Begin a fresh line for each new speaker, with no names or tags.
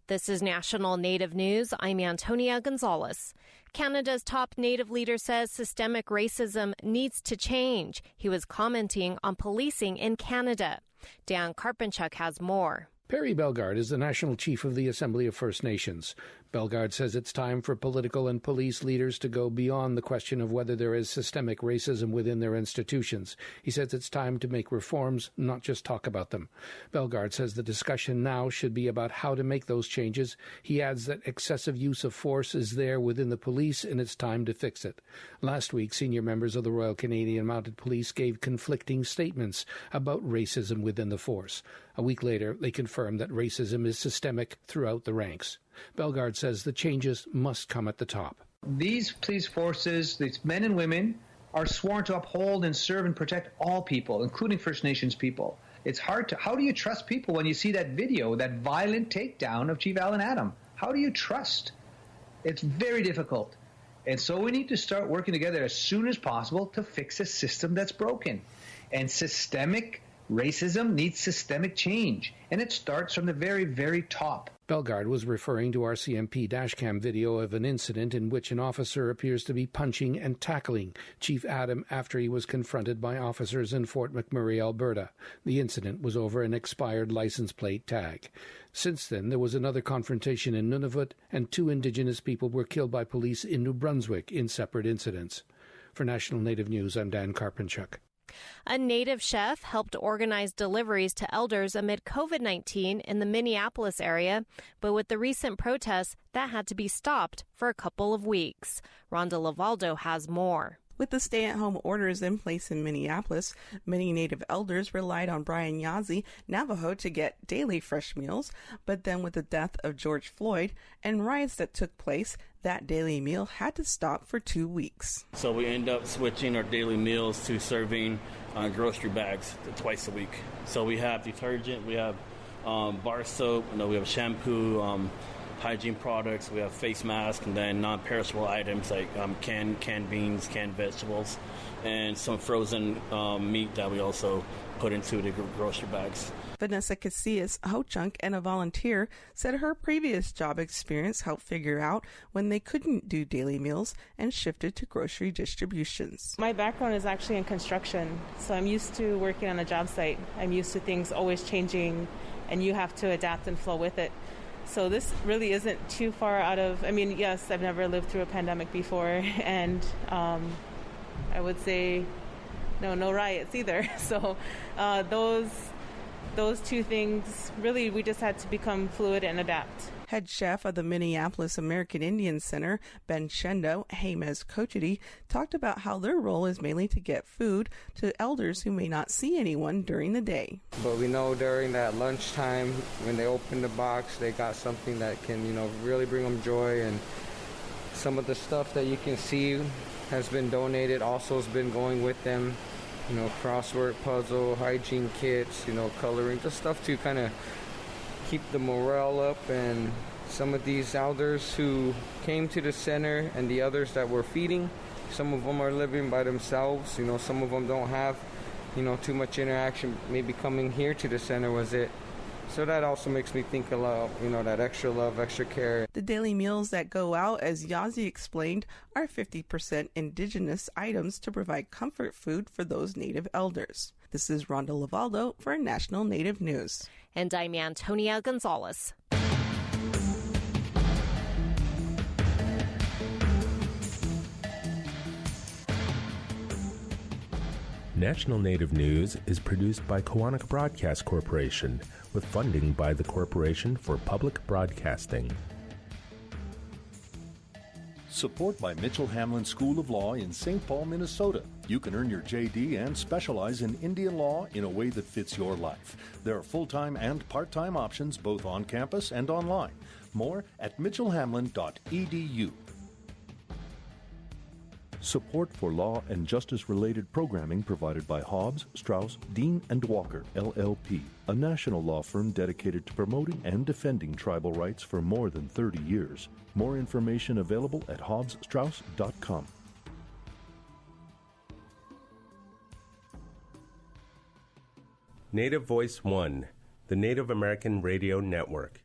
This is National Native News. I'm Antonia Gonzalez. Canada's top Native leader says systemic racism needs to change. He was commenting on policing in Canada. Dan Karpenchuk has more.
Perry Bellegarde is the National Chief of the Assembly of First Nations. Bellegarde says it's time for political and police leaders to go beyond the question of whether there is systemic racism within their institutions. He says it's time to make reforms, not just talk about them. Bellegarde says the discussion now should be about how to make those changes. He adds that excessive use of force is there within the police and it's time to fix it. Last week, senior members of the Royal Canadian Mounted Police gave conflicting statements about racism within the force. A week later, they confirmed that racism is systemic throughout the ranks. Bellegarde says the changes must come at the top.
These police forces, these men and women, are sworn to uphold and serve and protect all people, including First Nations people. It's hard to, how do you trust people when you see that video, that violent takedown of Chief Alan Adam? How do you trust? It's very difficult. And so we need to start working together as soon as possible to fix a system that's broken. And systemic racism needs systemic change, and it starts from the very, very top.
Bellegarde was referring to RCMP dashcam video of an incident in which an officer appears to be punching and tackling Chief Adam after he was confronted by officers in Fort McMurray, Alberta. The incident was over an expired license plate tag. Since then, there was another confrontation in Nunavut, and 2 Indigenous people were killed by police in New Brunswick in separate incidents. For National Native News, I'm Dan Karpenchuk.
A Native chef helped organize deliveries to elders amid COVID-19 in the Minneapolis area, but with the recent protests, that had to be stopped for a couple of weeks. Rhonda Lavaldo has more.
With the stay-at-home orders in place in Minneapolis, many Native elders relied on Brian Yazzie, Navajo, to get daily fresh meals. But then with the death of George Floyd and riots that took place, that daily meal had to stop for 2 weeks.
So we end up switching our daily meals to serving grocery bags twice a week. So we have detergent, we have bar soap, we have shampoo, hygiene products, we have face masks, and then non-perishable items like canned beans, canned vegetables, and some frozen meat that we also put into the grocery bags.
Vanessa Casillas, a Ho-Chunk and a volunteer, said her previous job experience helped figure out when they couldn't do daily meals and shifted to grocery distributions.
My background is actually in construction, so I'm used to working on a job site. I'm used to things always changing, and you have to adapt and flow with it. So this really isn't too far out of, yes, I've never lived through a pandemic before, and I would say no riots either. So those 2 things, really, we just had to become fluid and adapt.
Head chef of the Minneapolis American Indian Center, Ben Shendo, James Cochity, talked about how their role is mainly to get food to elders who may not see anyone during the day.
But we know during that lunchtime, when they open the box, they got something that can, really bring them joy. And some of the stuff that you can see has been donated, also has been going with them. Crossword puzzle, hygiene kits, coloring, just stuff to kind of keep the morale up. And some of these elders who came to the center and the others that we're feeding, some of them are living by themselves. Some of them don't have, too much interaction. Maybe coming here to the center was it. So that also makes me think a lot, that extra love, extra care.
The daily meals that go out, as Yazzie explained, are 50% indigenous items to provide comfort food for those Native elders. This is Rhonda Lavaldo for National Native News.
And I'm Antonia Gonzalez.
National Native News is produced by Kawanak Broadcast Corporation with funding by the Corporation for Public Broadcasting.
Support by Mitchell Hamlin School of Law in St. Paul, Minnesota. You can earn your JD and specialize in Indian law in a way that fits your life. There are full-time and part-time options both on campus and online. More at mitchellhamlin.edu. Support for law and justice-related programming provided by Hobbs, Strauss, Dean & Walker, LLP, a national law firm dedicated to promoting and defending tribal rights for more than 30 years. More information available at hobbsstrauss.com.
Native Voice One, the Native American Radio Network.